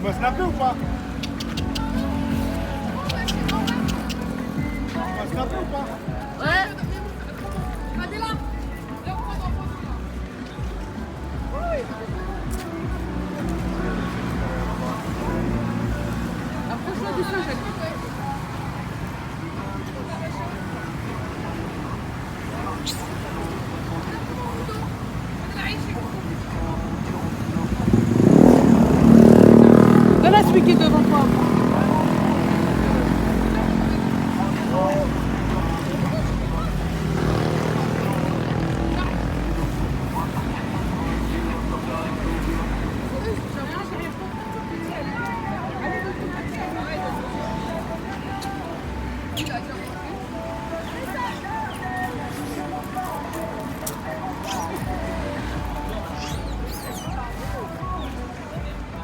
vas snapper ou pas? Tu vas snapper ou pas? Ouais. Approche-toi du feu, Jacques. Voilà celui qui est devant toi.